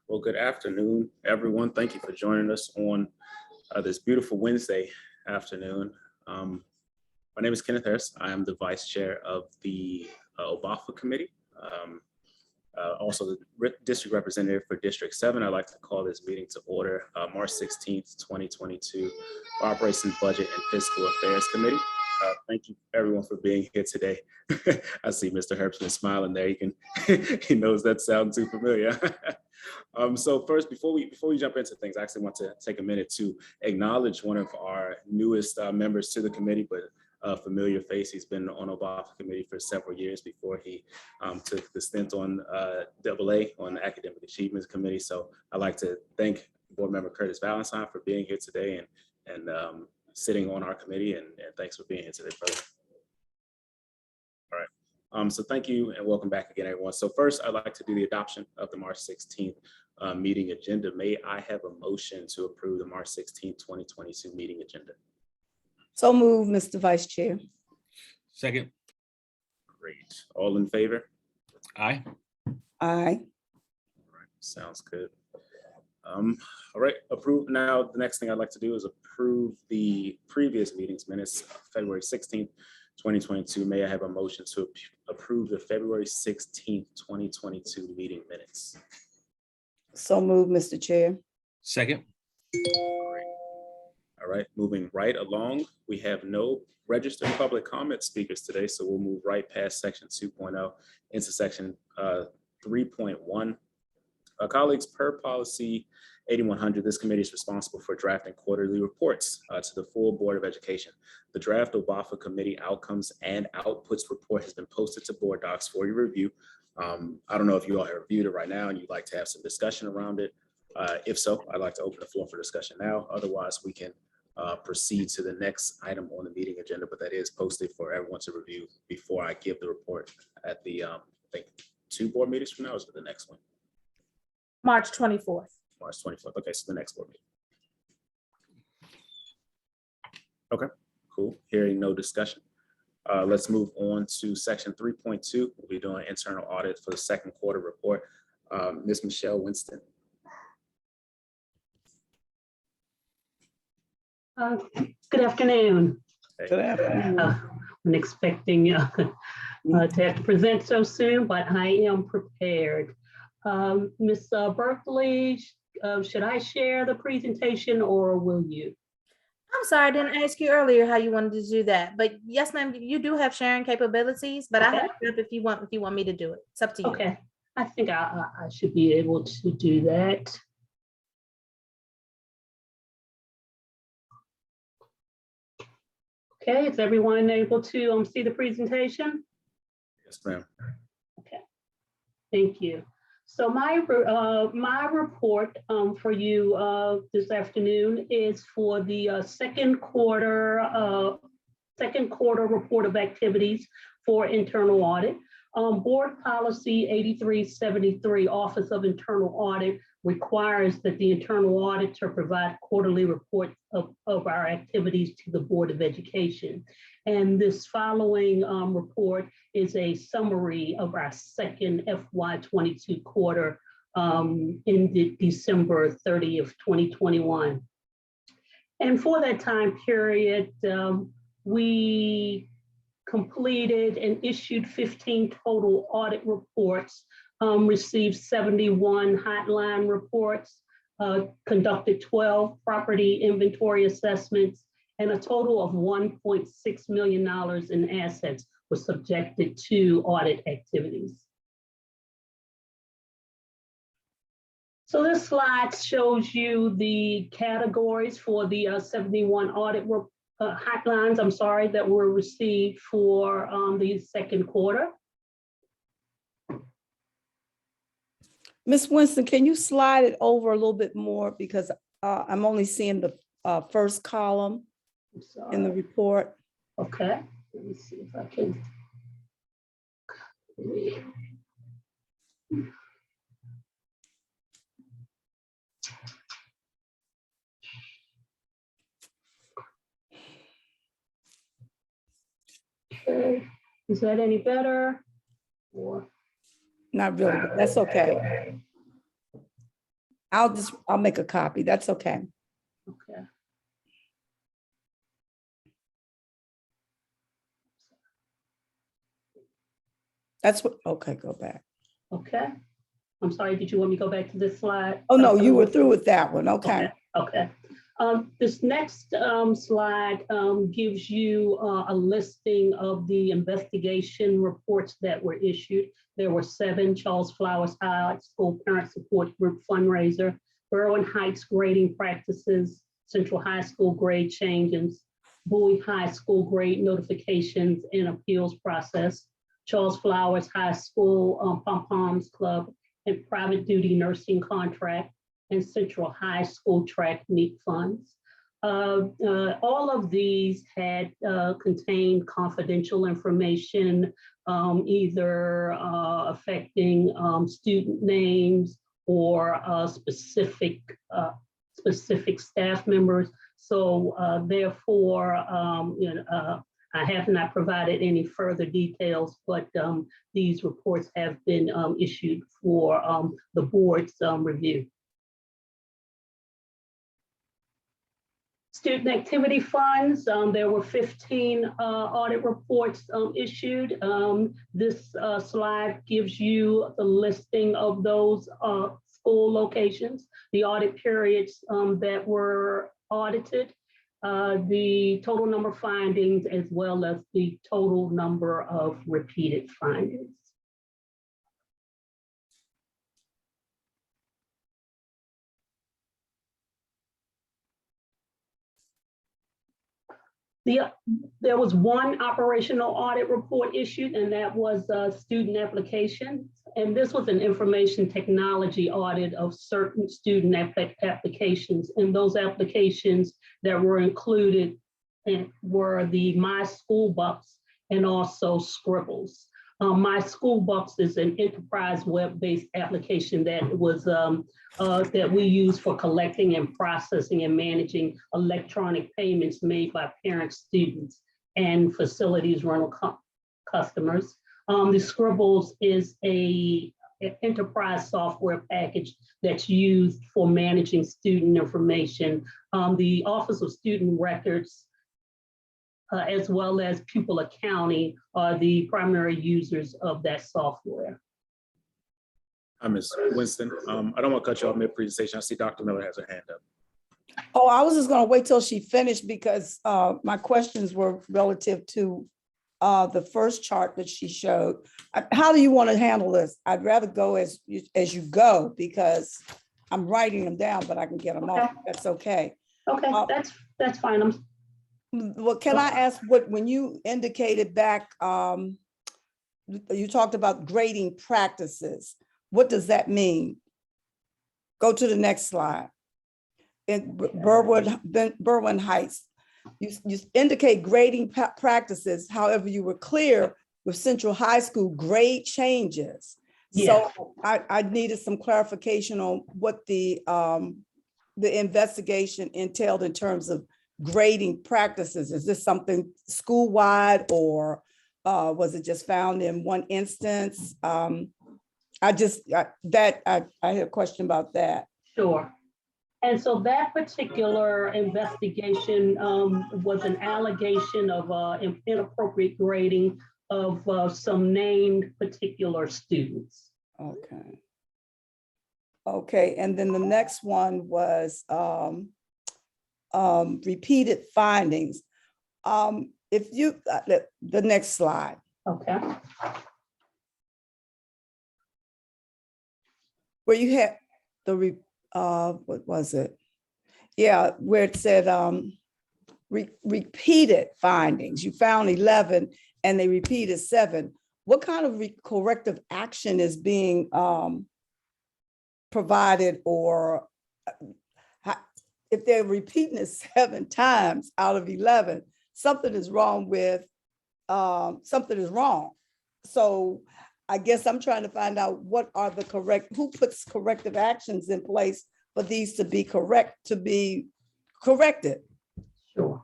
Well, good afternoon, everyone. Thank you for joining us on this beautiful Wednesday afternoon. My name is Kenneth Harris. I am the Vice Chair of the OBAFA Committee, also the District Representative for District 7. I'd like to call this meeting to order, March 16th, 2022, Operations, Budget, and Fiscal Affairs Committee. Thank you everyone for being here today. I see Mr. Herbstman smiling there. He knows that sounds too familiar. So first, before we jump into things, I actually want to take a minute to acknowledge one of our newest members to the committee, but a familiar face. He's been on OBAFA committee for several years before he took the stint on AA on the Academic Achievements Committee. So I'd like to thank Board Member Curtis Valentine for being here today and sitting on our committee, and thanks for being here today, brother. All right, so thank you and welcome back again, everyone. So first, I'd like to do the adoption of the March 16th meeting agenda. May I have a motion to approve the March 16th, 2022 meeting agenda? So moved, Mr. Vice Chair. Second. Great. All in favor? Aye. Aye. All right, sounds good. All right, approve. Now, the next thing I'd like to do is approve the previous meetings minutes, February 16th, 2022. May I have a motion to approve the February 16th, 2022 meeting minutes? So moved, Mr. Chair. Second. Great. All right, moving right along, we have no registered public comment speakers today, so we'll move right past section 2.0 into section 3.1. Colleagues, per policy 8100, this committee is responsible for drafting quarterly reports to the full Board of Education. The draft OBAFA committee outcomes and outputs report has been posted to board docs for your review. I don't know if you all have reviewed it right now and you'd like to have some discussion around it. If so, I'd like to open the floor for discussion now. Otherwise, we can proceed to the next item on the meeting agenda, but that is posted for everyone to review before I give the report at the, I think 2 board meetings from now, or is it the next one? March 24th. March 24th. Okay, so the next board meeting. Okay, cool. Hearing no discussion. Let's move on to section 3.2. We'll be doing internal audit for the second quarter report. Ms. Michelle Winston. Good afternoon. Good afternoon. I'm expecting to have to present so soon, but I am prepared. Ms. Berkeley, should I share the presentation or will you? I'm sorry, I didn't ask you earlier how you wanted to do that, but yes, ma'am, you do have sharing capabilities, but Okay. I have it if you want me to do it. It's up to you. Okay, I think I should be able to do that. Okay, is everyone able to see the presentation? Yes, ma'am. Okay, thank you. So my report for you this afternoon is for the second quarter report of activities for internal audit. Board policy 8373, Office of Internal Audit, requires that the internal auditor provide quarterly reports of our activities to the Board of Education. And this following report is a summary of our second FY22 quarter ended December 30th, 2021. And for that time period, we completed and issued 15 total audit reports, received 71 hotline reports, conducted 12 property inventory assessments, and a total of $1.6 million in assets were subjected to audit activities. So this slide shows you the categories for the 71 audit hotlines, that were received for the second quarter. Ms. Winston, can you slide it over a little bit more because I'm only seeing the first column in the report. Okay, let me see if I can. Okay, is that any better? Or Not really, but that's okay. I'll make a copy. That's okay. Okay. That's what, okay, go back. Okay. I'm sorry, did you want me to go back to this slide? Oh, no, you were through with that one. Okay. Okay. This next slide gives you a listing of the investigation reports that were issued. There were 7: Charles Flowers High School Parent Support Group fundraiser, Berwyn Heights grading practices, Central High School grade changes, Bowie High School grade notifications and appeals process, Charles Flowers High School Pom Poms Club and private duty nursing contract, and Central High School track meet funds. All of these had contained confidential information, either affecting student names or specific staff members. So therefore, I have not provided any further details, but these reports have been issued for the board's review. Student activity funds, there were 15 audit reports issued. This slide gives you the listing of those school locations, the audit periods that were audited, the total number of findings, as well as the total number of repeated findings. There was one operational audit report issued, and that was student application. And this was an information technology audit of certain student applications. And those applications that were included were the My School Bucks and also Scribbles. My School Bucks is an enterprise web-based application that was that we use for collecting and processing and managing electronic payments made by parents, students, and facilities rental customers. The Scribbles is an enterprise software package that's used for managing student information. The Office of Student Records, as well as pupil accounting, are the primary users of that software. Hi, Ms. Winston. I don't want to cut you off mid-presentation. I see Dr. Miller has her hand up. Oh, I was just gonna wait till she finished because my questions were relative to the first chart that she showed. How do you want to handle this? I'd rather go as you go because I'm writing them down, but I can get them off. That's okay. Okay, that's fine. Well, can I ask when you indicated back, you talked about grading practices. What does that mean? Go to the next slide. In Berwyn Heights, you indicate grading practices. However, you were clear with Central High School grade changes. Yeah. So I needed some clarification on what the investigation entailed in terms of grading practices. Is this something school-wide or was it just found in one instance? I had a question about that. Sure. And so that particular investigation was an allegation of inappropriate grading of some named particular students. Okay. Okay, and then the next one was repeated findings. If you, the next slide. Okay. Where you had the, what was it? Yeah, where it said repeated findings. You found 11 and they repeated 7. What kind of corrective action is being provided, or if they're repeating it 7 times out of 11, something is wrong with, something is wrong. So I guess I'm trying to find out what are the who puts corrective actions in place for these to be corrected. Sure.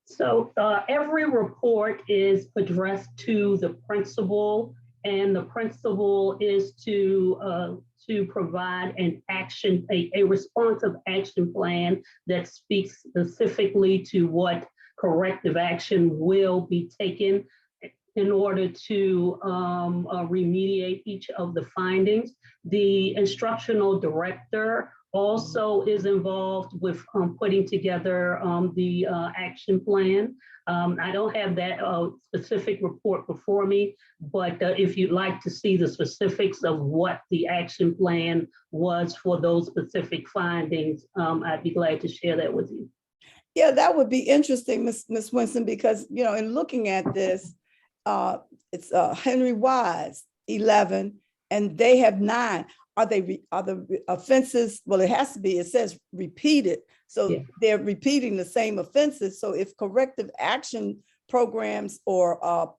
So every report is addressed to the principal and the principle is to provide an action, a responsive action plan that speaks specifically to what corrective action will be taken in order to remediate each of the findings. The instructional director also is involved with putting together the action plan. I don't have that specific report before me, but if you'd like to see the specifics of what the action plan was for those specific findings, I'd be glad to share that with you. Yeah, that would be interesting, Ms. Winston, because, you know, in looking at this, it's Henry Wise, 11, and they have 9. Are the offenses, well, it has to be, it says repeated. So Yeah. they're repeating the same offenses. So if corrective action programs or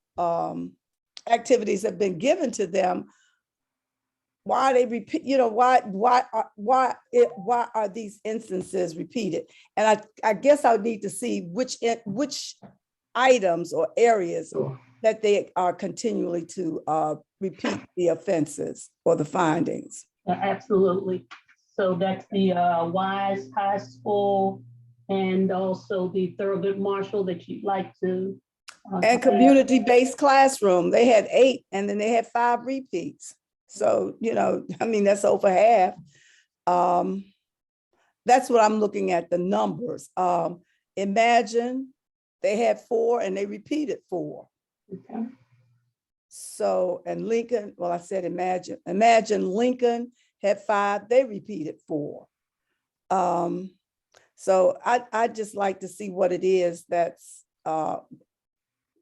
activities have been given to them, why are they repeat, you know, why are these instances repeated? And I guess I would need to see which items or areas Sure. that they are continually to repeat the offenses or the findings. Absolutely. So that's the Wise High School and also the Thurgood Marshall that you'd like to. And community-based classroom, they had 8 and then they had 5 repeats. So, you know, I mean, that's over half. That's what I'm looking at, the numbers. Imagine they had 4 and they repeated 4. Okay. So, and Lincoln, well, I said imagine Lincoln had 5, they repeated 4. So I just like to see what it is that's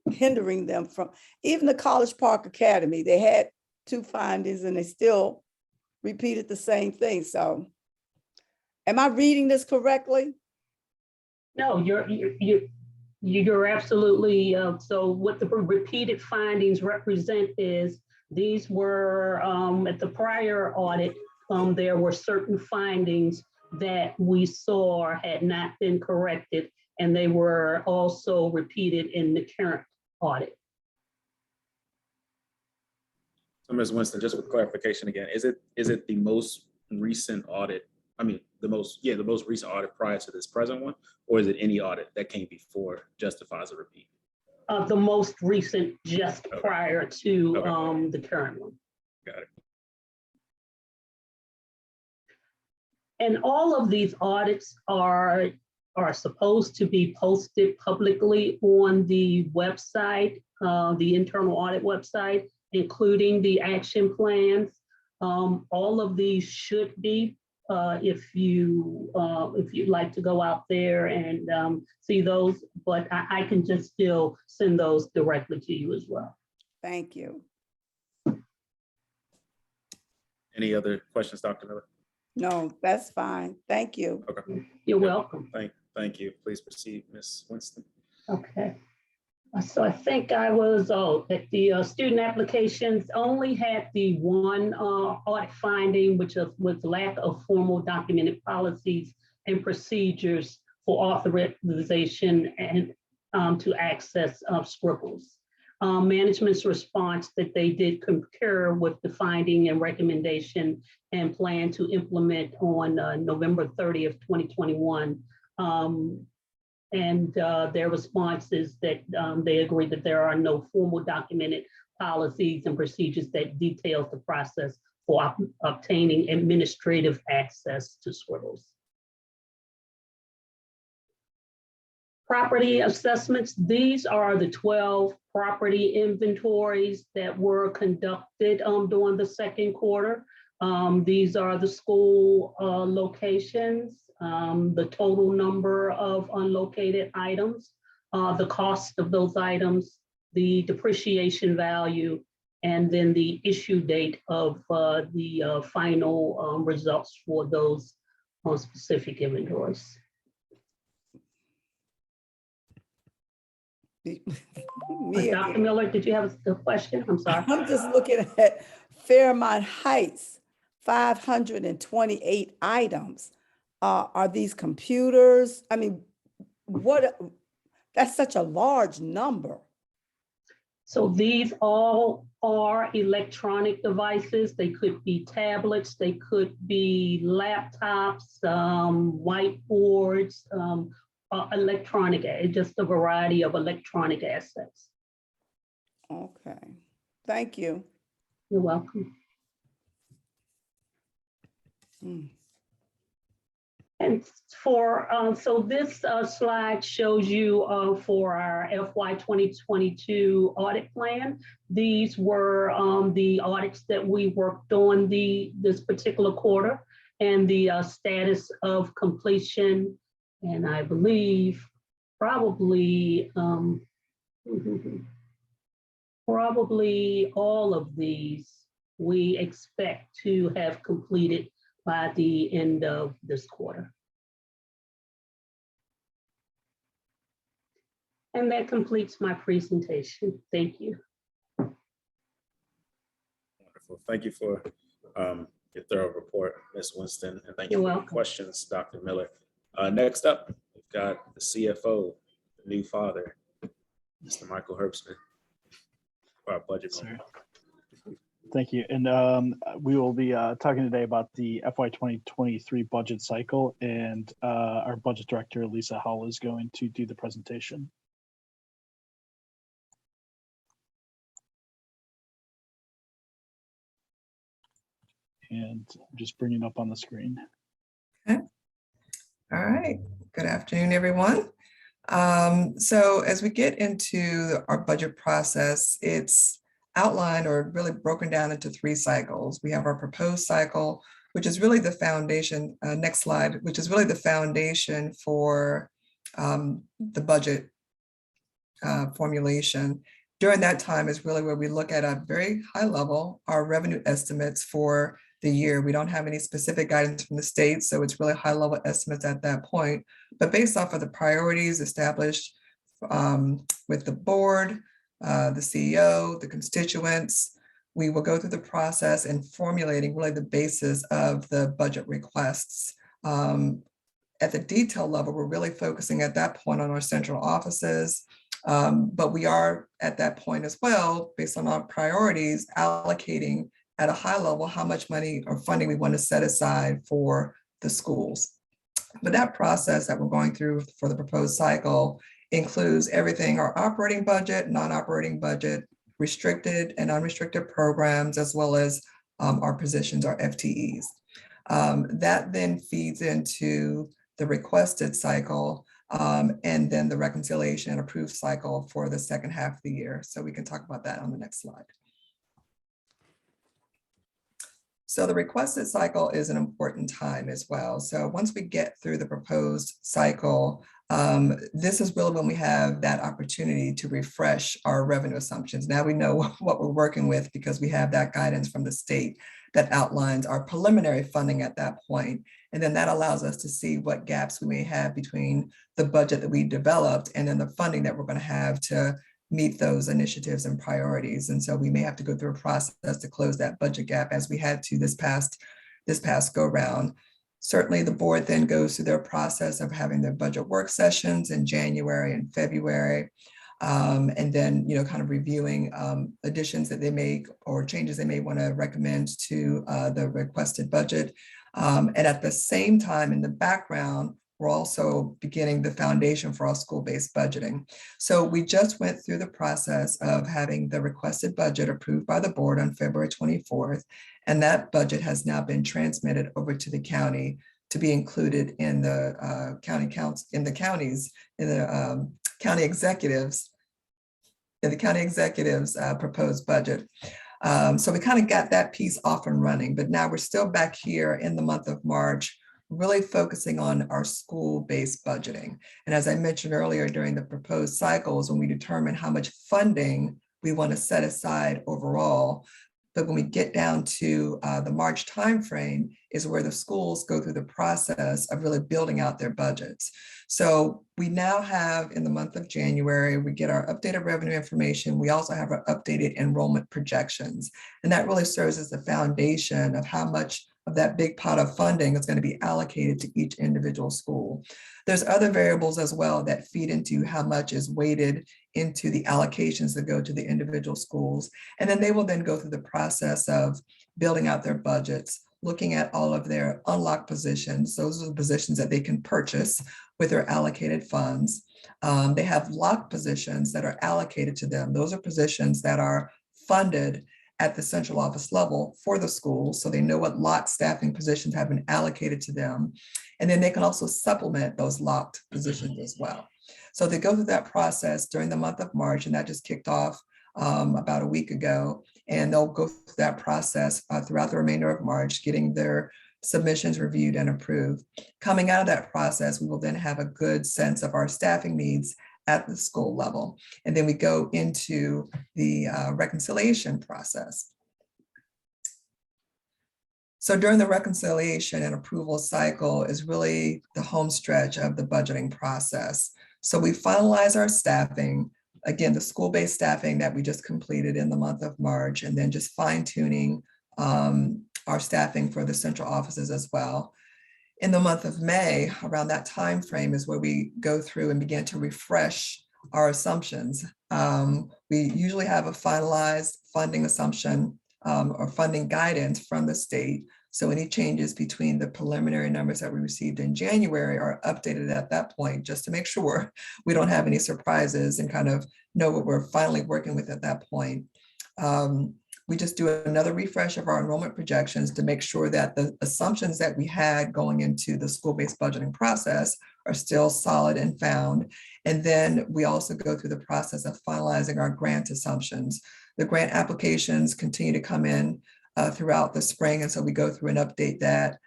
hindering them from, even the College Park Academy, they had 2 findings and they still repeated the same thing. So am I reading this correctly? No, you're absolutely, so what the repeated findings represent is these were, at the prior audit, there were certain findings that we saw had not been corrected, and they were also repeated in the current audit. So Ms. Winston, just for clarification again, is it the most recent audit? I mean, the most recent audit prior to this present one, or is it any audit that came before justifies a repeat? The most recent, just prior to the current one. Got it. And all of these audits are supposed to be posted publicly on the website, the internal audit website, including the action plans. All of these should be, if you'd like to go out there and see those, but I can just still send those directly to you as well. Thank you. Any other questions, Dr. Miller? No, that's fine. Thank you. Okay. You're welcome. Thank you. Please proceed, Ms. Winston. Okay. So I think I was, that the student applications only had the one audit finding, which was lack of formal documented policies and procedures for authorization and to access scribbles. Management's response that they did concur with the finding and recommendation and plan to implement on November 30th, 2021. And their response is that they agree that there are no formal documented policies and procedures that details the process for obtaining administrative access to scribbles. Property assessments, these are the 12 property inventories that were conducted during the second quarter. These are the school locations, the total number of unlocated items, the cost of those items, the depreciation value, and then the issue date of the final results for those specific inventories. Dr. Miller, did you have a question? I'm sorry. I'm just looking at Fairmont Heights, 528 items. Are these computers? I mean, that's such a large number. So these all are electronic devices. They could be tablets, they could be laptops, whiteboards, electronic, just a variety of electronic assets. Okay, thank you. You're welcome. Mm. And for, so this slide shows you for our FY 2022 audit plan. These were the audits that we worked on this particular quarter and the status of completion. And I believe probably all of these we expect to have completed by the end of this quarter. And that completes my presentation. Thank you. Wonderful. Thank you for your thorough report, Ms. Winston, and thank you You're for the welcome. questions, Dr. Miller. Next up, we've got the CFO, the new father, Mr. Michael Herbstman, for our budget moment. Thank you. And we will be talking today about the FY 2023 budget cycle, and our budget director, Lisa Howell, is going to do the presentation. And I'm just bringing up on the screen. Okay. All right. Good afternoon, everyone. So as we get into our budget process, it's outlined or really broken down into 3 cycles. We have our proposed cycle, which is really the foundation, next slide, which is really the foundation for the budget formulation. During that time is really where we look at a very high level, our revenue estimates for the year. We don't have any specific guidance from the state, so it's really high level estimates at that point. But based off of the priorities established with the board, the CEO, the constituents, we will go through the process in formulating really the basis of the budget requests. At the detail level, we're really focusing at that point on our central offices, but we are at that point as well, based on our priorities, allocating at a high level how much money or funding we want to set aside for the schools. But that process that we're going through for the proposed cycle includes everything: our operating budget, non-operating budget, restricted and unrestricted programs, as well as our positions, our FTEs. That then feeds into the requested cycle, and then the reconciliation and approved cycle for the second half of the year. So we can talk about that on the next slide. So the requested cycle is an important time as well. So once we get through the proposed cycle, this is really when we have that opportunity to refresh our revenue assumptions. Now we know what we're working with because we have that guidance from the state that outlines our preliminary funding at that point. And then that allows us to see what gaps we may have between the budget that we developed and then the funding that we're going to have to meet those initiatives and priorities. And so we may have to go through a process to close that budget gap, as we had to this past go round. Certainly the board then goes through their process of having their budget work sessions in January and February. And then, kind of reviewing additions that they make or changes they may want to recommend to the requested budget. And at the same time, in the background, we're also beginning the foundation for our school-based budgeting. So we just went through the process of having the requested budget approved by the board on February 24th. And that budget has now been transmitted over to the county to be included in the county executives proposed budget. So we kind of got that piece off and running, but now we're still back here in the month of March, really focusing on our school-based budgeting. And as I mentioned earlier, during the proposed cycles, when we determine how much funding we want to set aside overall, but when we get down to the March timeframe is where the schools go through the process of really building out their budgets. So we now have, in the month of January, we get our updated revenue information. We also have our updated enrollment projections. And that really serves as the foundation of how much of that big pot of funding is going to be allocated to each individual school. There's other variables as well that feed into how much is weighted into the allocations that go to the individual schools. And then they will then go through the process of building out their budgets, looking at all of their unlocked positions. Those are the positions that they can purchase with their allocated funds. They have locked positions that are allocated to them. Those are positions that are funded at the central office level for the schools. So they know what locked staffing positions have been allocated to them. And then they can also supplement those locked positions as well. So they go through that process during the month of March, and that just kicked off about a week ago. And they'll go through that process throughout the remainder of March, getting their submissions reviewed and approved. Coming out of that process, we will then have a good sense of our staffing needs at the school level. And then we go into the reconciliation process. So during the reconciliation and approval cycle is really the home stretch of the budgeting process. So we finalize our staffing, again, the school-based staffing that we just completed in the month of March, and then just fine-tuning our staffing for the central offices as well. In the month of May, around that time frame is where we go through and begin to refresh our assumptions. We usually have a finalized funding assumption or funding guidance from the state. So any changes between the preliminary numbers that we received in January are updated at that point, just to make sure we don't have any surprises and kind of know what we're finally working with at that point. We just do another refresh of our enrollment projections to make sure that the assumptions that we had going into the school-based budgeting process are still solid and found. And then we also go through the process of finalizing our grant assumptions. The grant applications continue to come in throughout the spring. And so we go through and update that,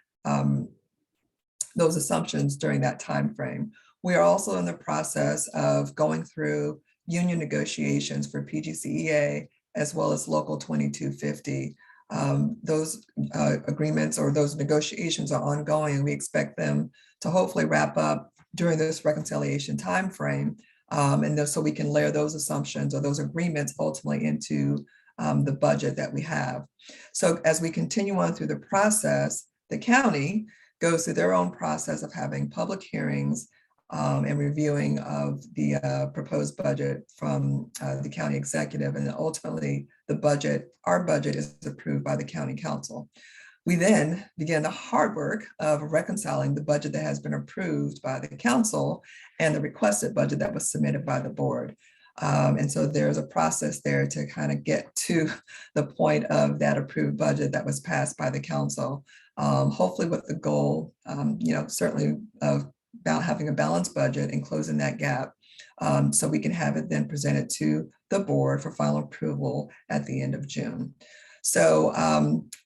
those assumptions during that time frame. We are also in the process of going through union negotiations for PGCEA as well as Local 2250. Those agreements or those negotiations are ongoing. We expect them to hopefully wrap up during this reconciliation timeframe. And so we can layer those assumptions or those agreements ultimately into the budget that we have. So as we continue on through the process, the county goes through their own process of having public hearings and reviewing of the proposed budget from the county executive, and then ultimately the budget, our budget, is approved by the county council. We then begin the hard work of reconciling the budget that has been approved by the council and the requested budget that was submitted by the board. And so there's a process there to kind of get to the point of that approved budget that was passed by the council, hopefully with the goal, certainly of about having a balanced budget and closing that gap, so we can have it then presented to the board for final approval at the end of June. So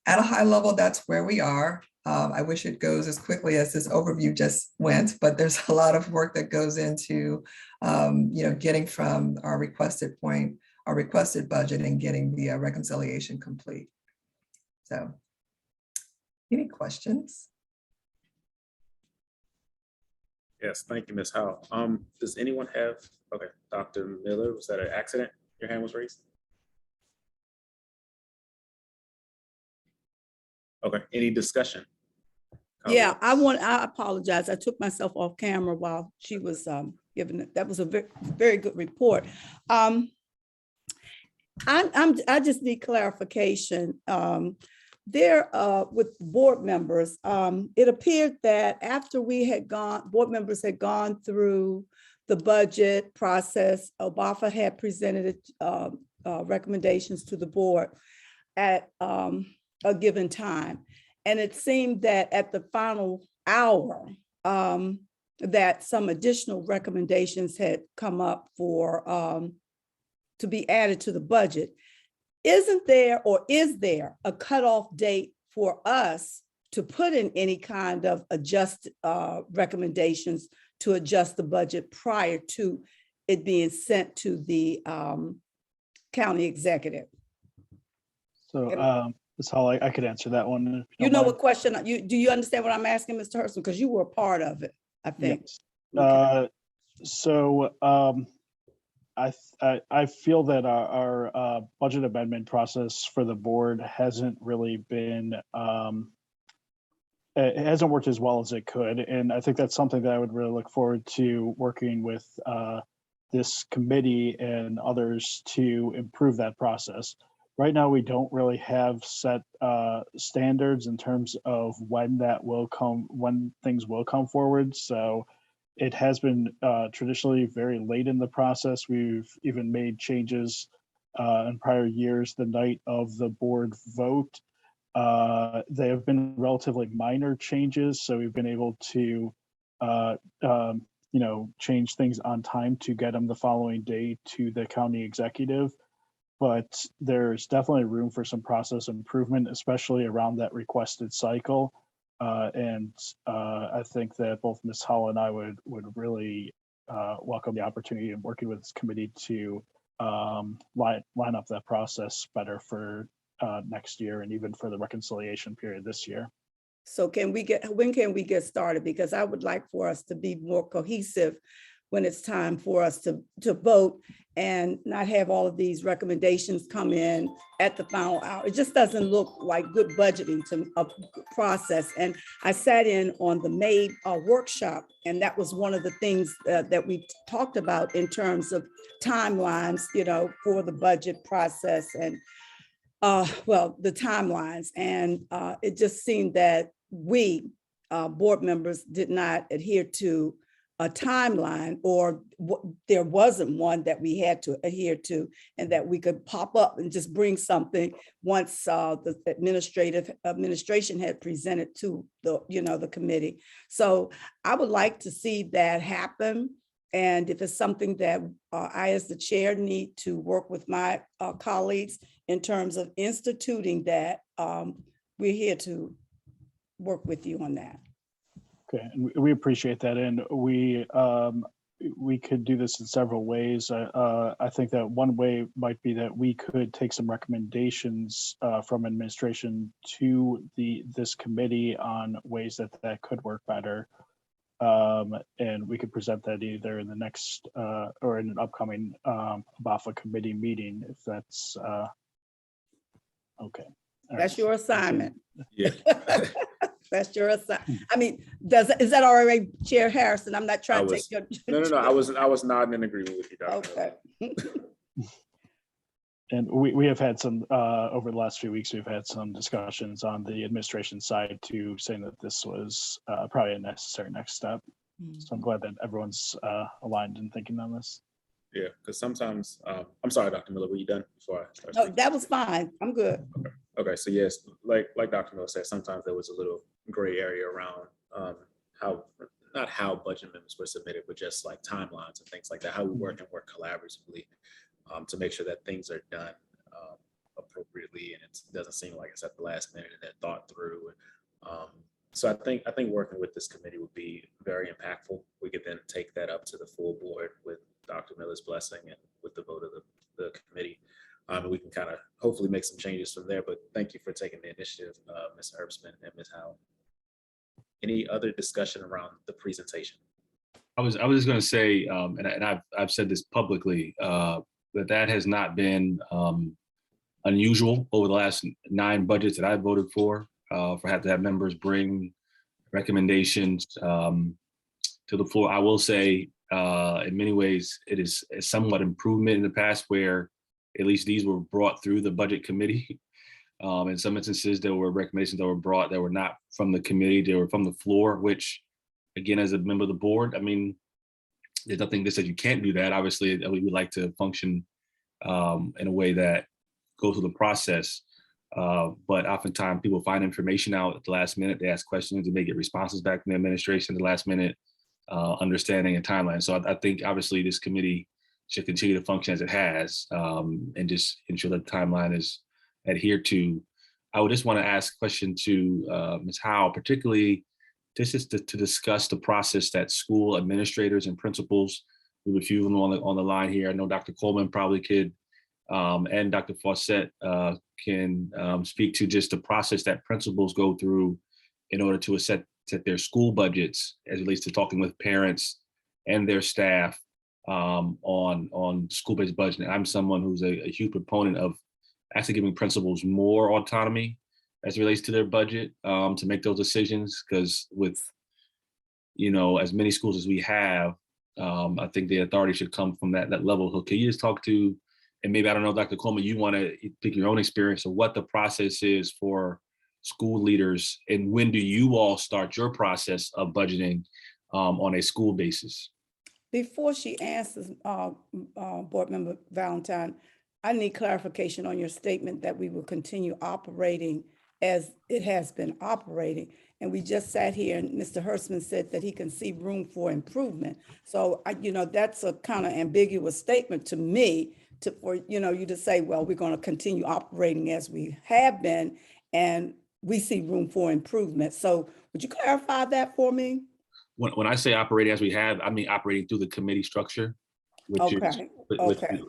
at a high level, that's where we are. I wish it goes as quickly as this overview just went, but there's a lot of work that goes into getting from our requested point, our requested budget, and getting the reconciliation complete. So any questions? Yes, thank you, Ms. Howell. Does anyone have, okay, Dr. Miller, was that an accident? Your hand was raised? Okay, any discussion? Yeah, I apologize. I took myself off camera while she was giving it. That was a very good report. I just need clarification. There with board members, it appeared that after board members had gone through the budget process, OBAFA had presented recommendations to the board at a given time. And it seemed that at the final hour, that some additional recommendations had come up for to be added to the budget. Isn't there, or is there, a cutoff date for us to put in any kind of recommendations to adjust the budget prior to it being sent to the county executive? So Ms. Hall, I could answer that one. If You don't know mind. what question, do you understand what I'm asking, Mr. Hurston? Because you were a part of it, I think. Yes. Okay. I feel that our budget amendment process for the board hasn't really been it hasn't worked as well as it could. And I think that's something that I would really look forward to working with this committee and others to improve that process. Right now, we don't really have set standards in terms of when things will come forward. So it has been traditionally very late in the process. We've even made changes in prior years the night of the board vote. They have been relatively minor changes, so we've been able to, change things on time to get them the following day to the county executive. But there's definitely room for some process improvement, especially around that requested cycle. I think that both Ms. Hall and I would really welcome the opportunity of working with this committee to line up that process better for next year and even for the reconciliation period this year. So when can we get started? Because I would like for us to be more cohesive when it's time for us to vote and not have all of these recommendations come in at the final hour. It just doesn't look like good budgeting to a process. And I sat in on the May workshop, and that was one of the things that we talked about in terms of timelines, for the budget process and the timelines. And it just seemed that we board members did not adhere to a timeline, or there wasn't one that we had to adhere to, and that we could pop up and just bring something once the administration had presented to the committee. So I would like to see that happen. And if it's something that I, as the chair, need to work with my colleagues in terms of instituting that, we're here to work with you on that. Okay, and we appreciate that, and we could do this in several ways. I think that one way might be that we could take some recommendations from administration to this committee on ways that could work better, and we could present that either in the next or in an upcoming BAFA committee meeting, if that's okay. All That's right. your assignment. Yeah. That's your assignment. I mean, is that all right, Chair Harrison? I'm not trying to take your. No. I was nodding in agreement with you, Dr. Okay. And we have had some, over the last few weeks, we've had some discussions on the administration side too, saying that this was probably a necessary next step. So I'm glad that everyone's aligned in thinking on this. Yeah, because sometimes, I'm sorry, Dr. Miller, were you done before I start No, speaking? that was fine. I'm good. Okay, so yes, like Dr. Miller said, sometimes there was a little gray area around not how budget amendments were submitted, but just like timelines and things like that, how we work collaboratively to make sure that things are done appropriately, and it doesn't seem like it's at the last minute and they're thought through. So I think working with this committee would be very impactful. We could then take that up to the full board with Dr. Miller's blessing and with the vote of the committee. And we can kind of hopefully make some changes from there. But thank you for taking the initiative, Ms. Herbstman and Ms. Howell. Any other discussion around the presentation? I was just going to say, and I've said this publicly, that has not been unusual over the last 9 budgets that I voted for have to have members bring recommendations to the floor. I will say, in many ways, it is a somewhat improvement in the past where at least these were brought through the budget committee. In some instances, there were recommendations that were brought that were not from the committee, they were from the floor, which, again, as a member of the board, I mean, there's nothing that says you can't do that. Obviously, we would like to function in a way that goes through the process. But oftentimes people find information out at the last minute, they ask questions, they may get responses back from the administration at the last minute, understanding and timeline. So I think obviously this committee should continue to function as it has, and just ensure that the timeline is adhered to. I would just want to ask a question to Ms. Howell, particularly this is to discuss the process that school administrators and principals, we have a few of them on the line here. I know Dr. Coleman probably could, and Dr. Fawcett can speak to just the process that principals go through in order to set their school budgets as it relates to talking with parents and their staff on school-based budgeting. I'm someone who's a huge proponent of actually giving principals more autonomy as it relates to their budget, to make those decisions. Because with, as many schools as we have, I think the authority should come from that level. So can you just talk to, and maybe, I don't know, Dr. Coleman, you want to pick your own experience of what the process is for school leaders, and when do you all start your process of budgeting on a school basis? Before she answers, Board Member Valentine, I need clarification on your statement that we will continue operating as it has been operating. And we just sat here and Mr. Hirschman said that he can see room for improvement. So, that's a kind of ambiguous statement to me for you to say, well, we're going to continue operating as we have been, and we see room for improvement. So would you clarify that for me? When I say operating as we have, I mean operating through the committee structure, which Okay,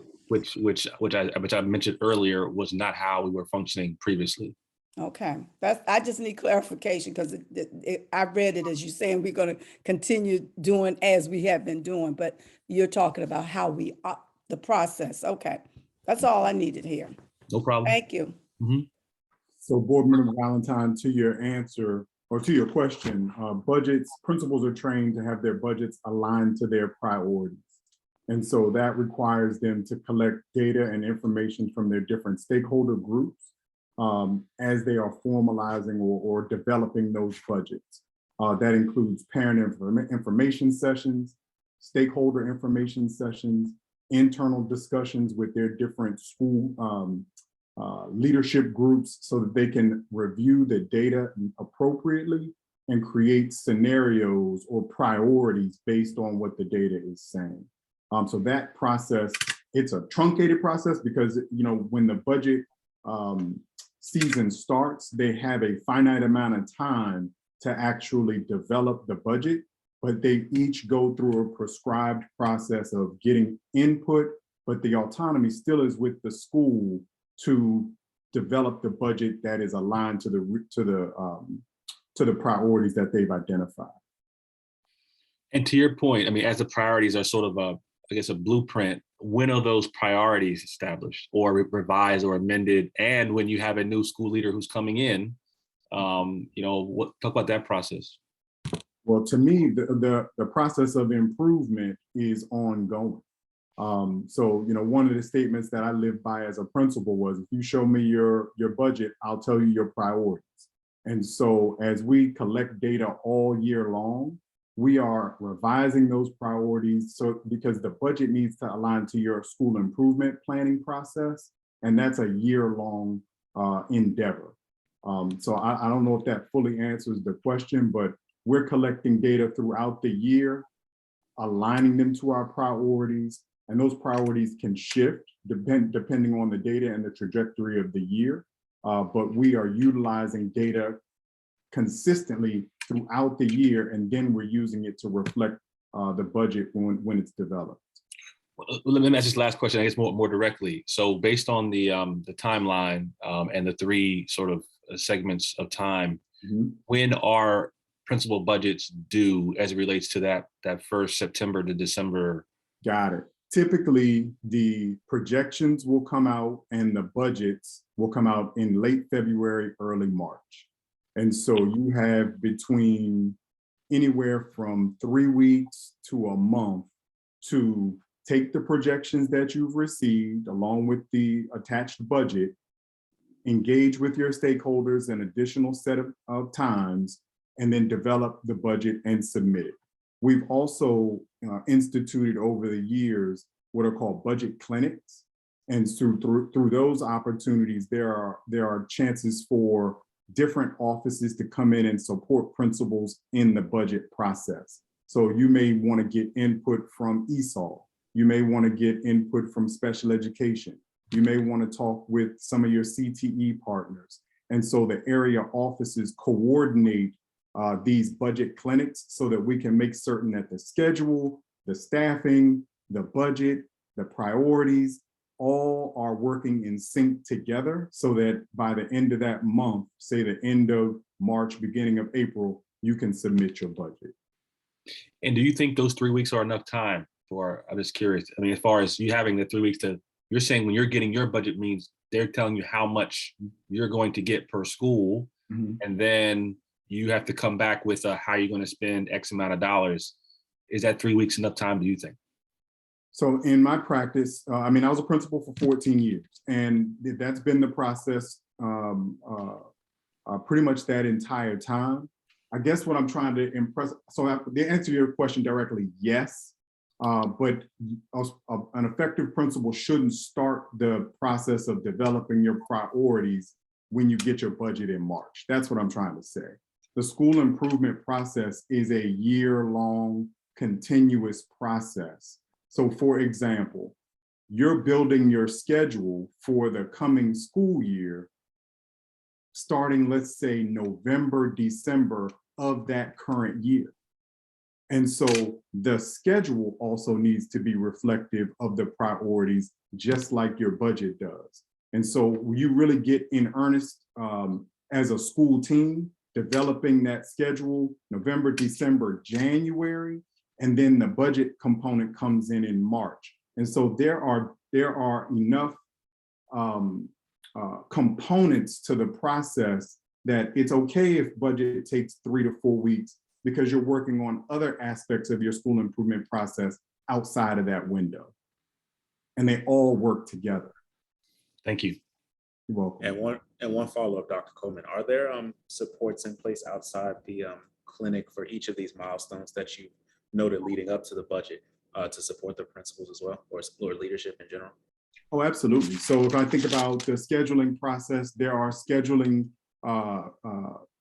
which I mentioned earlier was not how we were functioning previously. okay. I just need clarification because I read it as you saying we're going to continue doing as we have been doing, but you're talking about how the process. Okay, that's all I needed here. No problem. Thank you. Mhm. So Board Member Valentine, to your answer or to your question, principals are trained to have their budgets aligned to their priorities. And so that requires them to collect data and information from their different stakeholder groups as they are formalizing or developing those budgets. That includes parent information sessions, stakeholder information sessions, internal discussions with their different school leadership groups so that they can review the data appropriately and create scenarios or priorities based on what the data is saying. So that process, it's a truncated process because, when the budget season starts, they have a finite amount of time to actually develop the budget, but they each go through a prescribed process of getting input, but the autonomy still is with the school to develop the budget that is aligned to the priorities that they've identified. And to your point, I mean, as the priorities are sort of a blueprint, when are those priorities established or revised or amended? And when you have a new school leader who's coming in, talk about that process. Well, to me, the process of improvement is ongoing. So, one of the statements that I live by as a principal was, if you show me your budget, I'll tell you your priorities. And so as we collect data all year long, we are revising those priorities. So because the budget needs to align to your school improvement planning process, and that's a year-long endeavor. So I don't know if that fully answers the question, but we're collecting data throughout the year, aligning them to our priorities, and those priorities can shift depending on the data and the trajectory of the year. But we are utilizing data consistently throughout the year, and then we're using it to reflect the budget when it's developed. Let me ask this last question, I guess more directly. So based on the timeline and the three sort of segments of time, when are principal budgets due as it relates to that first September to December? Got it. Typically, the projections will come out and the budgets will come out in late February, early March. And so you have between anywhere from 3 weeks to a month to take the projections that you've received along with the attached budget, engage with your stakeholders an additional set of times, and then develop the budget and submit it. We've also instituted over the years what are called budget clinics. And so through those opportunities, there are chances for different offices to come in and support principals in the budget process. So you may want to get input from ESOL. You may want to get input from special education. You may want to talk with some of your CTE partners. And so the area offices coordinate these budget clinics so that we can make certain that the schedule, the staffing, the budget, the priorities, all are working in sync together so that by the end of that month, say the end of March, beginning of April, you can submit your budget. And do you think those 3 weeks are enough time for, I'm just curious, I mean, as far as you having the 3 weeks to you're saying when you're getting your budget means they're telling you how much you're going to get per school, Mhm. and then you have to come back with how you're going to spend X amount of dollars. Is that 3 weeks enough time, do you think? So in my practice, I mean, I was a principal for 14 years, and that's been the process pretty much that entire time. I guess what I'm trying to impress, so to answer your question directly, yes, but an effective principal shouldn't start the process of developing your priorities when you get your budget in March. That's what I'm trying to say. The school improvement process is a year-long continuous process. So for example, you're building your schedule for the coming school year starting, let's say, November, December of that current year. And so the schedule also needs to be reflective of the priorities, just like your budget does. And so you really get in earnest as a school team, developing that schedule November, December, January, and then the budget component comes in March. And so there are enough components to the process that it's okay if budget takes 3 to 4 weeks, because you're working on other aspects of your school improvement process outside of that window. And they all work together. Thank you. You're welcome. And one follow-up, Dr. Coleman, are there supports in place outside the clinic for each of these milestones that you noted leading up to the budget to support the principals as well, or leadership in general? Oh, absolutely. So if I think about the scheduling process, there are scheduling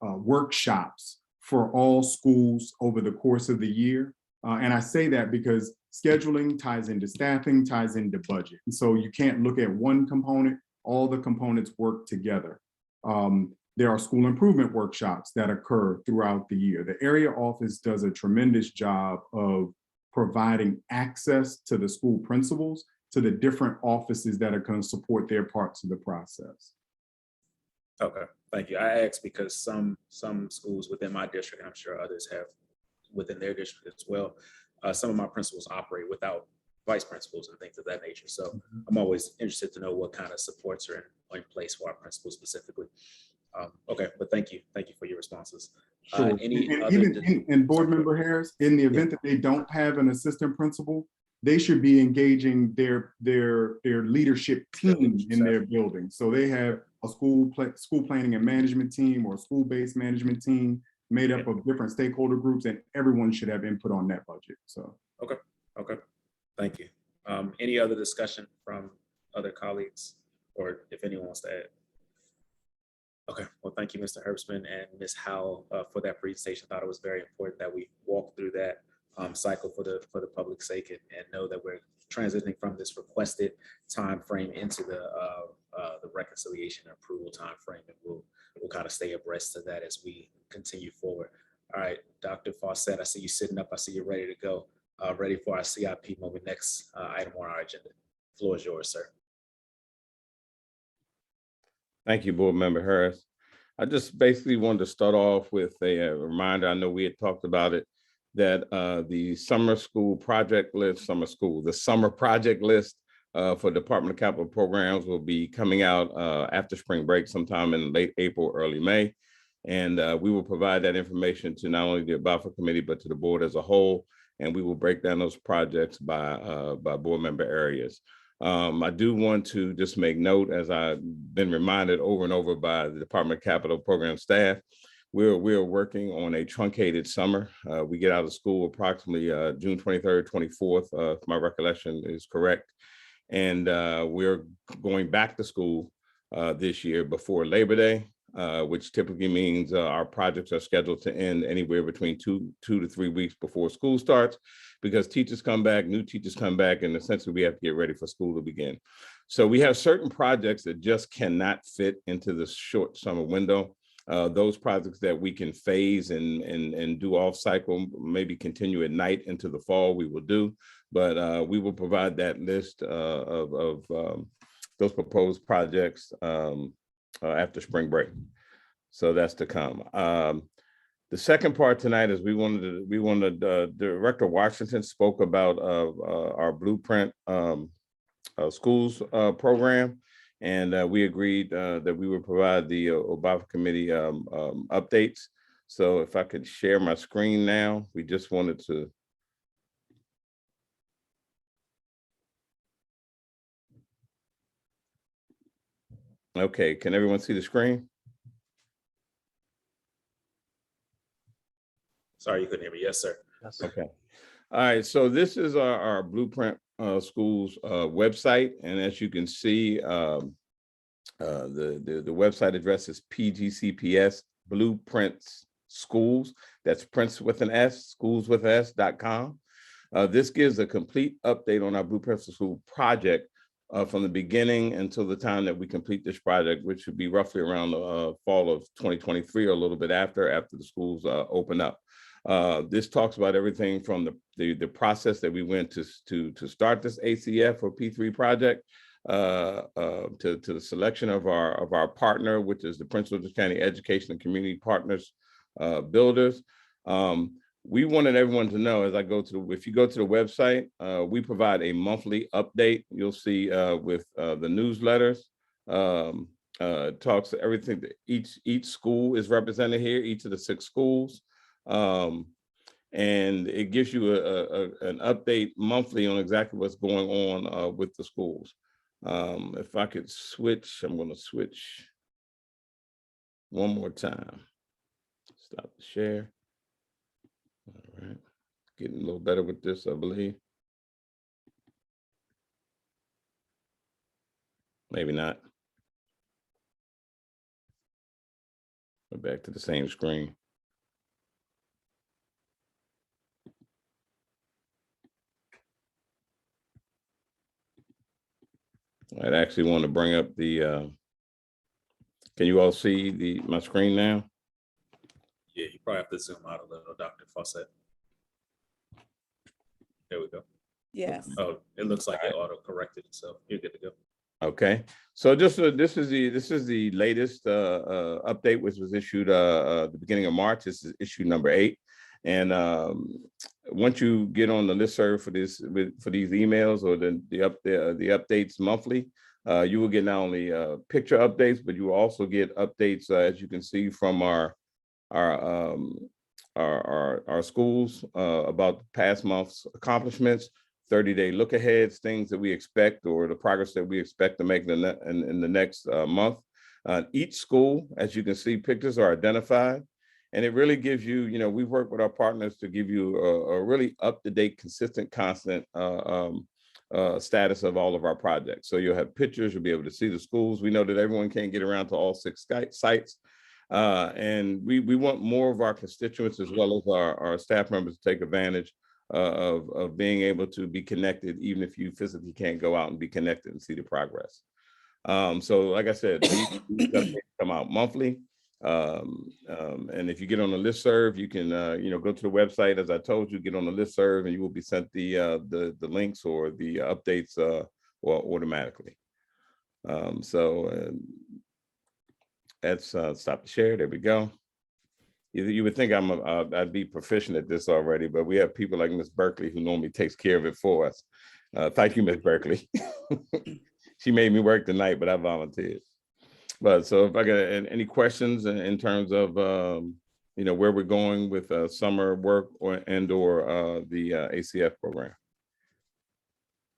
workshops for all schools over the course of the year. And I say that because scheduling ties into staffing, ties into budget. And so you can't look at one component, all the components work together. There are school improvement workshops that occur throughout the year. The area office does a tremendous job of providing access to the school principals, to the different offices that are going to support their parts of the process. Okay, thank you. I asked because some schools within my district, I'm sure others have within their district as well, some of my principals operate without vice principals and things of that nature. So I'm always interested to know what kind of supports are in place for our principals specifically. Okay, but thank you for your responses. Sure. And board member Harris, in the event that they don't have an assistant principal, they should be engaging their leadership team in their building. So they have a school planning and management team or a school-based management team made up of different stakeholder groups, and everyone should have input on that budget. So okay, thank you. Any other discussion from other colleagues, or if anyone wants to add? Okay, well, thank you, Mr. Herbstman and Ms. Howell, for that presentation. I thought it was very important that we walk through that cycle for the public's sake and know that we're transitioning from this requested time frame into the reconciliation and approval time frame, and we'll kind of stay abreast of that as we continue forward. All right, Dr. Fawcett, I see you sitting up. I see you ready to go, ready for our CIP moment. Next item on our agenda. The floor is yours, sir. Thank you, Board Member Harris. I just basically wanted to start off with a reminder. I know we had talked about it, that the summer project list for Department of Capital Programs will be coming out after spring break, sometime in late April, early May. And we will provide that information to not only the ABAFA committee, but to the board as a whole. And we will break down those projects by board member areas. I do want to just make note, as I've been reminded over and over by the Department of Capital Program staff, we're working on a truncated summer. We get out of school approximately June 23rd, 24th, if my recollection is correct. And we're going back to school this year before Labor Day, which typically means our projects are scheduled to end anywhere between two to 3 weeks before school starts, because teachers come back, new teachers come back, and essentially we have to get ready for school to begin. So we have certain projects that just cannot fit into this short summer window. Those projects that we can phase and do off cycle, maybe continue at night into the fall, we will do, but we will provide that list of those proposed projects after spring break. So that's to come. The second part tonight is we wanted Director Washington spoke about our blueprint schools program. And we agreed that we would provide the OBAFA committee updates. So if I could share my screen now, we just wanted to. Okay, can everyone see the screen? Sorry, you couldn't hear me. Yes, sir. Okay. All right, so this is our Blueprint Schools website. And as you can see, the website address is PGCPS Blueprints Schools. That's Prince with an S, schools with S.com. This gives a complete update on our Blueprints for School project from the beginning until the time that we complete this project, which should be roughly around the fall of 2023 or a little bit after the schools open up. This talks about everything from the process that we went to start this ACF or P3 project to the selection of our partner, which is the Prince William County Education and Community Partners Builders. We wanted everyone to know, as I go to if you go to the website, we provide a monthly update. You'll see with the newsletters. Talks everything that each school is represented here, each of the 6 schools. And it gives you an update monthly on exactly what's going on with the schools. If I could switch, I'm going to switch one more time. Stop the share. All right, getting a little better with this, I believe. Maybe not. Go back to the same screen. I'd actually want to bring up the, can you all see my screen now? Yeah, you probably have to zoom out a little, Dr. Fawcett. There we go. Yes. Oh, it looks like it auto corrected, so you're good to go. Okay, so this is the latest update, which was issued the beginning of March. This is issue number 8, and once you get on the listserv for these emails or the updates monthly, you will get not only picture updates, but you will also get updates as you can see from our schools about the past month's accomplishments, 30-day look aheads, things that we expect or the progress that we expect to make in the next month. Each school, as you can see, pictures are identified, and it really gives you, we've worked with our partners to give you a really up-to-date, consistent, constant status of all of our projects. So you'll have pictures, you'll be able to see the schools. We know that everyone can't get around to all 6 sites. And we want more of our constituents as well as our staff members to take advantage of being able to be connected, even if you physically can't go out and be connected and see the progress. So like I said, these updates come out monthly. And if you get on the listserv, you can go to the website, as I told you, get on the listserv and you will be sent the links or the updates automatically. Let's stop the share. There we go. You would think I'd be proficient at this already, but we have people like Ms. Berkeley who normally takes care of it for us. Thank you, Ms. Berkeley. She made me work tonight, but I volunteered. But so if I got any questions in terms of where we're going with summer work or the ACF program.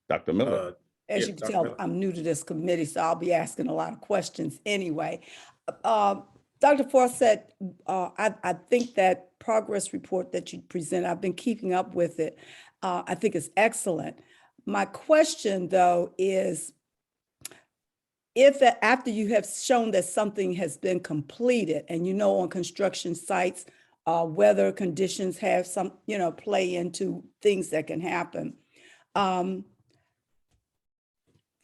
Dr. Miller. As you can tell, I'm new to this committee, so I'll be asking a lot of questions anyway. Dr. Fawcett, I think that progress report that you present, I've been keeping up with it. I think it's excellent. My question, though, is if after you have shown that something has been completed, and on construction sites, weather conditions have some, play into things that can happen.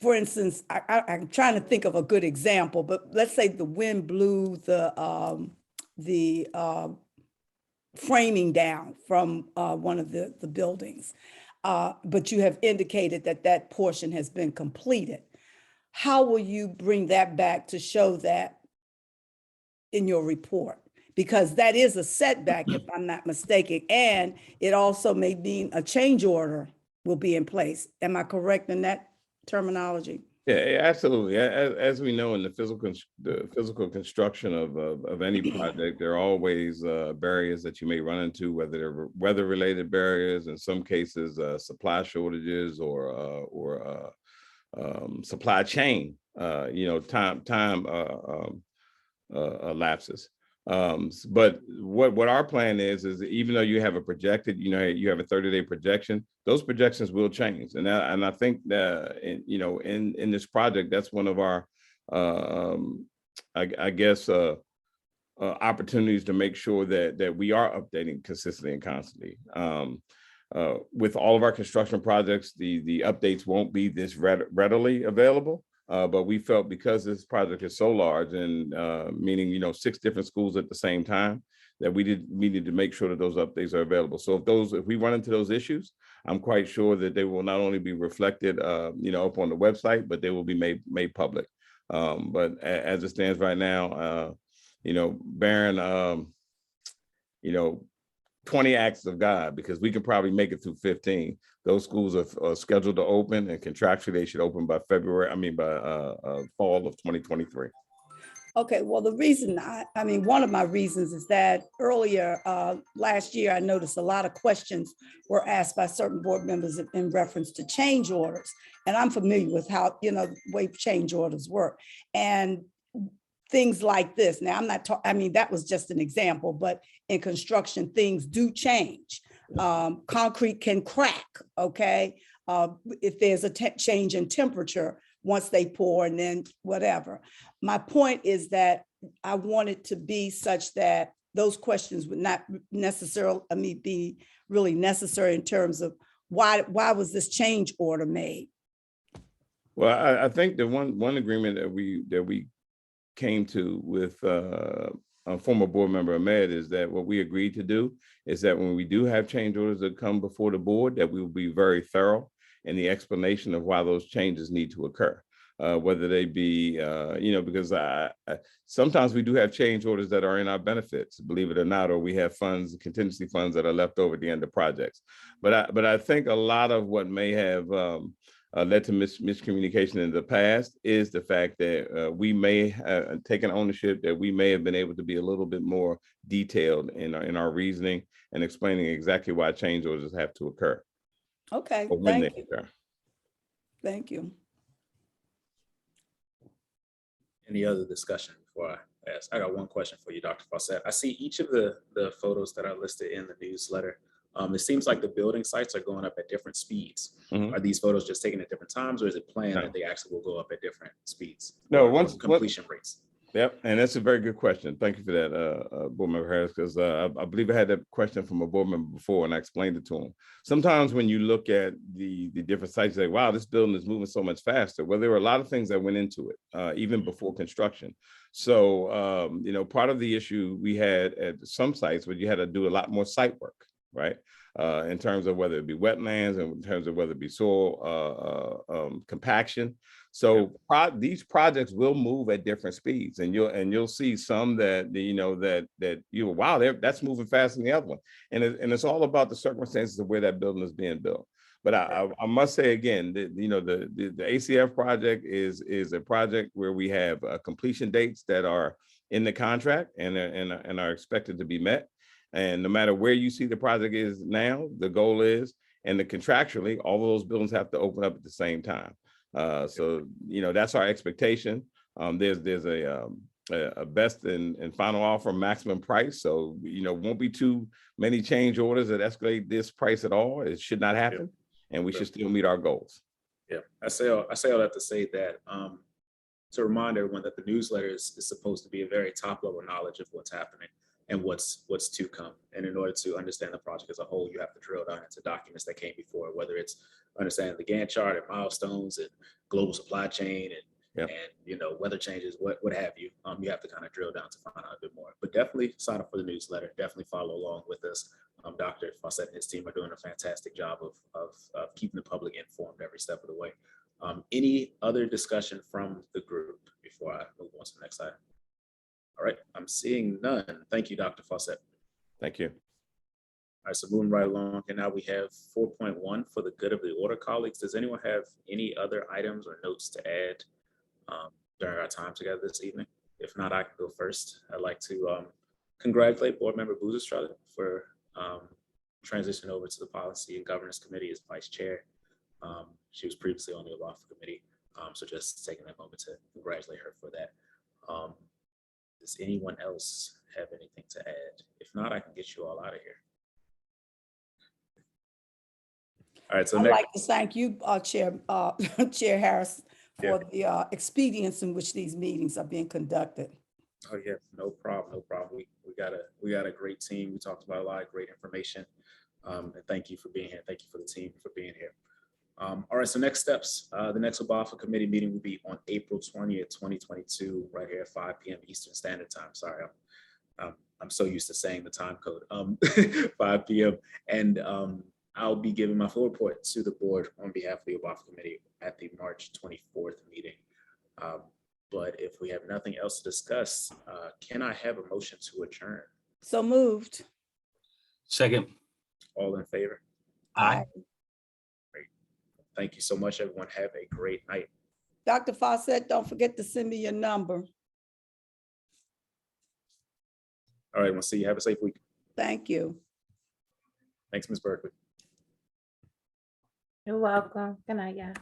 For instance, I'm trying to think of a good example, but let's say the wind blew the framing down from one of the buildings, but you have indicated that portion has been completed. How will you bring that back to show that in your report? Because that is a setback, if I'm not mistaken, and it also may mean a change order will be in place. Am I correct in that terminology. Yeah, absolutely. As we know in the physical construction of any project, there are always barriers that you may run into, whether they're weather-related barriers, in some cases, supply shortages or supply chain, time lapses. But what our plan is even though you have a projected, you have a 30-day projection, those projections will change. And I think that, in this project, that's one of our, I guess, opportunities to make sure that we are updating consistently and constantly. With all of our construction projects, the updates won't be this readily available. But we felt because this project is so large and meaning, 6 different schools at the same time, that we needed to make sure that those updates are available. So if we run into those issues, I'm quite sure that they will not only be reflected, up on the website, but they will be made public. But as it stands right now, Baron, 20 acts of God, because we can probably make it through 15. Those schools are scheduled to open, and contractually they should open by fall of 2023. Okay, well, the reason one of my reasons is that earlier last year, I noticed a lot of questions were asked by certain board members in reference to change orders. And I'm familiar with how, the way change orders work. And things like this. Now, I'm not talking, that was just an example, but in construction, things do change. Concrete can crack, okay? If there's a change in temperature once they pour and then whatever. My point is that I want it to be such that those questions would not necessarily be really necessary in terms of why was this change order made? Well, I think the one agreement that we came to with a former board member, Ahmed, is that what we agreed to do is that when we do have change orders that come before the board, that we will be very thorough in the explanation of why those changes need to occur. Whether they be, because sometimes we do have change orders that are in our benefits, believe it or not, or we have contingency funds that are left over at the end of projects. But I think a lot of what may have led to miscommunication in the past is the fact that we may have taken ownership, that we may have been able to be a little bit more detailed in our reasoning and explaining exactly why change orders have to occur. Okay, Or when thank they you. occur. Thank you. Any other discussion before I ask? I got one question for you, Dr. Fawcett. I see each of the photos that are listed in the newsletter. It seems like the building sites are going up at different speeds. Mhm. Are these photos just taken at different times, or is it planned that they actually will go up at different speeds? No, or once completion rates. Yep, and that's a very good question. Thank you for that, Board Member Harris, because I believe I had that question from a board member before, and I explained it to him. Sometimes when you look at the different sites, you say, wow, this building is moving so much faster. Well, there were a lot of things that went into it, even before construction. So, part of the issue we had at some sites where you had to do a lot more site work, right? In terms of whether it be wetlands and in terms of whether it be soil compaction. So these projects will move at different speeds, and you'll see some that wow, that's moving faster than the other one, and it's all about the circumstances of where that building is being built. But I must say again, that the ACF project is a project where we have completion dates that are in the contract and are expected to be met. And no matter where you see the project is now, the goal is, and contractually, all of those buildings have to open up at the same time. So that's our expectation. There's a best and final offer maximum price. So won't be too many change orders that escalate this price at all. It should not happen, and we should still meet our goals. Yeah, I say all that to say that to remind everyone that the newsletter is supposed to be a very top level knowledge of what's happening and what's to come. And in order to understand the project as a whole, you have to drill down into documents that came before, whether it's understanding the Gantt chart and milestones and global supply chain and weather changes, what have you. You have to kind of drill down to find out a bit more. But definitely sign up for the newsletter. Definitely follow along with us. Dr. Fawcett and his team are doing a fantastic job of keeping the public informed every step of the way. Any other discussion from the group before I move on to the next item? All right, I'm seeing none. Thank you, Dr. Fawcett. Thank you. right, so moving right along, and now we have 4.1 for the good of the order. Colleagues, does anyone have any other items or notes to add during our time together this evening? If not, I can go first. I'd like to congratulate Board Member Boozestrada for transitioning over to the Policy and Governance Committee as Vice Chair. She was previously on the Obafa Committee, so just taking a moment to congratulate her for that. Does anyone else have anything to add? If not, I can get you all out of here. All right, so I'd next, like to thank you, Chair, Chair Harris, for the expedience in which these meetings are being conducted. oh yeah, no problem, no problem. We got a great team. We talked about a lot of great information. And thank you for being here. Thank you for the team for being here. All right, so next steps. The next Obafa committee meeting will be on April 20th, 2022, right here at 5 p.m. Eastern Standard Time. Sorry, I'm so used to saying the time code, 5 p.m. And I'll be giving my full report to the board on behalf of the Obafa committee at the March 24th meeting. But if we have nothing else to discuss, can I have a motion to adjourn? So moved. Second. All in favor? Aye. Thank you so much, everyone. Have a great night. Dr. Fawcett, don't forget to send me your number. All right, we'll see you. Have a safe week. Thank you. Thanks, Ms. Berkeley. You're welcome. Good night, guys.